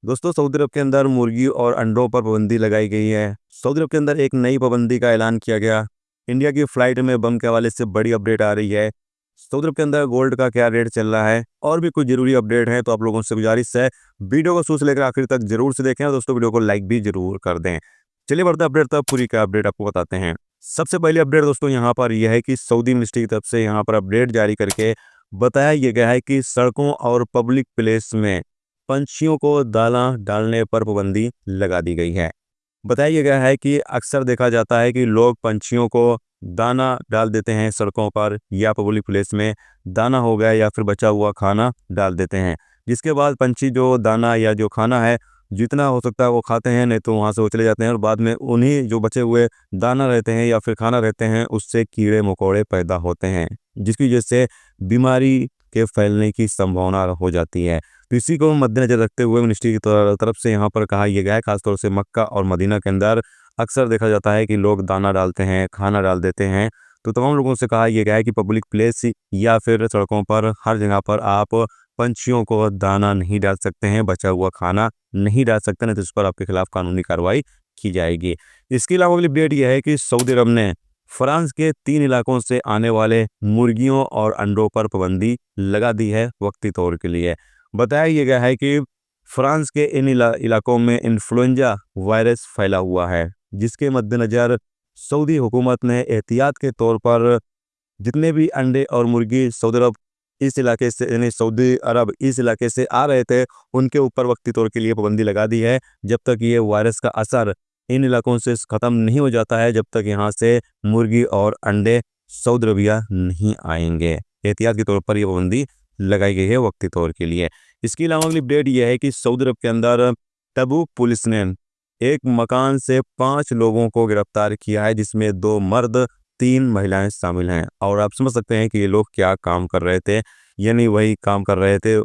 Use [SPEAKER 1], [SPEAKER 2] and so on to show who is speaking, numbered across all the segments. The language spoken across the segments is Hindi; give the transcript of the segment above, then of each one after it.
[SPEAKER 1] दोस्तों, सऊदी अरब के अंदर मुर्गी और अंडों पर पाबंदी लगाई गई है। सऊदी अरब के अंदर एक नई पाबंदी का ऐलान किया गया। इंडिया की फ्लाइट में बम के हवाले से बड़ी अपडेट आ रही है। सऊदी अरब के अंदर गोल्ड का क्या रेट चल रहा है और भी कुछ जरूरी अपडेट है, तो आप लोगों से गुजारिश है वीडियो को शुरू से लेकर आखिर तक जरूर से देखें और दोस्तों वीडियो को लाइक भी जरूर कर दें। चलिए बढ़ते अपडेट तक पूरी का अपडेट आपको बताते हैं। सबसे पहले अपडेट दोस्तों यहाँ पर यह है कि सऊदी मिनिस्ट्री की तरफ से यहाँ पर अपडेट जारी करके बताया यह गया है कि सड़कों और पब्लिक प्लेस में पंछियों को दाना डालने पर पाबंदी लगा दी गई है। बताया गया है कि अक्सर देखा जाता है कि लोग पंछियों को दाना डाल देते हैं सड़कों पर या पब्लिक प्लेस में। दाना हो गया या फिर बचा हुआ खाना डाल देते हैं, जिसके बाद पंछी जो दाना या जो खाना है जितना हो सकता है वो खाते हैं, नहीं तो वहाँ से वो चले जाते हैं और बाद में उन्हीं जो बचे हुए दाना रहते हैं या फिर खाना रहते हैं उससे कीड़े मकोड़े पैदा होते हैं, जिसकी वजह से बीमारी के फैलने की संभावना हो जाती है। तो इसी को मद्देनजर रखते हुए मिनिस्ट्री की तरफ से यहाँ पर कहा यह गया है, खासतौर से मक्का और मदीना के अंदर अक्सर देखा जाता है कि लोग दाना डालते हैं, खाना डाल देते हैं। तो तमाम लोगों से कहा यह गया है कि पब्लिक प्लेस या फिर सड़कों पर हर जगह पर आप पंछियों को दाना नहीं डाल सकते हैं, बचा हुआ खाना नहीं डाल सकते, नहीं तो इस पर आपके खिलाफ कानूनी कार्रवाई की जाएगी। इसके अलावा अगली अपडेट यह है कि सऊदी अरब ने फ्रांस के 3 इलाकों से आने वाले मुर्गियों और अंडों पर पाबंदी लगा दी है वक्ती तौर के लिए। बताया यह गया है कि फ्रांस के इन इलाकों में इन्फ्लुएंजा वायरस फैला हुआ है, जिसके मद्देनज़र सऊदी हुकूमत ने एहतियात के तौर पर जितने भी अंडे और मुर्गी सऊदी अरब इस इलाके से यानी सऊदी अरब इस इलाके से आ रहे थे उनके ऊपर वक्ती तौर के लिए पाबंदी लगा दी है, जब तक ये वायरस का असर इन इलाकों से ख़त्म नहीं हो जाता है, जब तक यहाँ से मुर्गी और अंडे सऊदी अरबिया नहीं आएंगे। एहतियात के तौर पर यह पाबंदी लगाई गई है वक्ती तौर के लिए। इसके अलावा अगली अपडेट यह है कि सऊदी अरब के अंदर तबूक पुलिस ने एक मकान से 5 लोगों को गिरफ्तार किया है, जिसमें 2 मर्द 3 महिलाएं शामिल हैं। और आप समझ सकते हैं कि ये लोग क्या काम कर रहे थे, यानी वही काम कर रहे थे,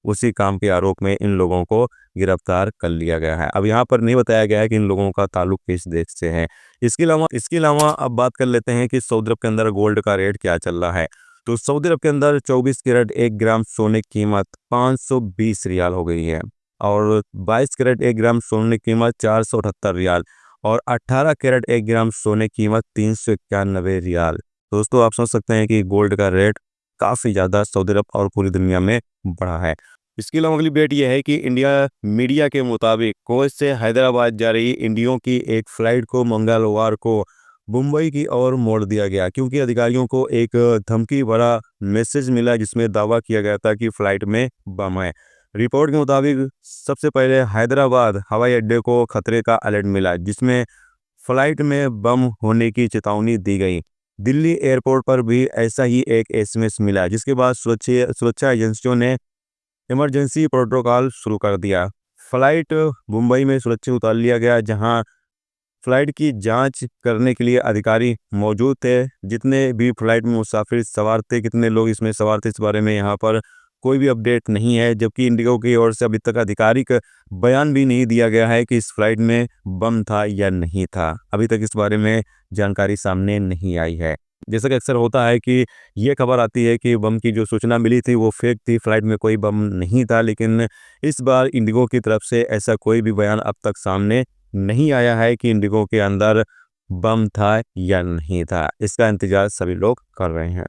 [SPEAKER 1] उसी काम के आरोप में इन लोगों को गिरफ्तार कर लिया गया है। अब यहाँ पर नहीं बताया गया है कि इन लोगों का ताल्लुक किस देश से है। इसके अलावा अब बात कर लेते हैं कि सऊदी अरब के अंदर गोल्ड का रेट क्या चल रहा है। तो सऊदी अरब के अंदर 24 कैरेट 1 ग्राम सोने की कीमत 520 रियाल हो गई है और 22 कैरेट 1 ग्राम सोने की कीमत 478 रियाल और 18 कैरेट 1 ग्राम सोने की कीमत 391 रियाल। दोस्तों, आप समझ सकते हैं कि गोल्ड का रेट काफ़ी ज़्यादा सऊदी अरब और पूरी दुनिया में बढ़ा है। इसके अलावा अगली अपडेट यह है कि इंडिया मीडिया के मुताबिक कोच से हैदराबाद जा रही इंडियों की एक फ़्लाइट को मंगलवार को मुंबई की ओर मोड़ दिया गया, क्योंकि अधिकारियों को एक धमकी भरा मैसेज मिला जिसमें दावा किया गया था कि फ़्लाइट में बम है। रिपोर्ट के मुताबिक सबसे पहले हैदराबाद हवाई अड्डे को खतरे का अलर्ट मिला, जिसमें फ्लाइट में बम होने की चेतावनी दी गई। दिल्ली एयरपोर्ट पर भी ऐसा ही एक एसएमएस मिला, जिसके बाद सुरक्षा एजेंसियों ने इमरजेंसी प्रोटोकॉल शुरू कर दिया। फ्लाइट मुंबई में सुरक्षित उतार लिया गया, जहां फ्लाइट की जांच करने के लिए अधिकारी मौजूद थे। जितने भी फ्लाइट में मुसाफिर सवार थे, कितने लोग इसमें सवार थे, इस बारे में यहाँ पर कोई भी अपडेट नहीं है, जबकि इंडिगो की ओर से अभी तक आधिकारिक बयान भी नहीं दिया गया है कि इस फ्लाइट में बम था या नहीं था। अभी तक इस बारे में जानकारी सामने नहीं आई है। जैसा कि अक्सर होता है कि ये खबर आती है कि बम की जो सूचना मिली थी वो फेक थी, फ्लाइट में कोई बम नहीं था, लेकिन इस बार इंडिगो की तरफ से ऐसा कोई भी बयान अब तक सामने नहीं आया है कि इंडिगो के अंदर बम था या नहीं था। इसका इंतजार सभी लोग कर रहे हैं।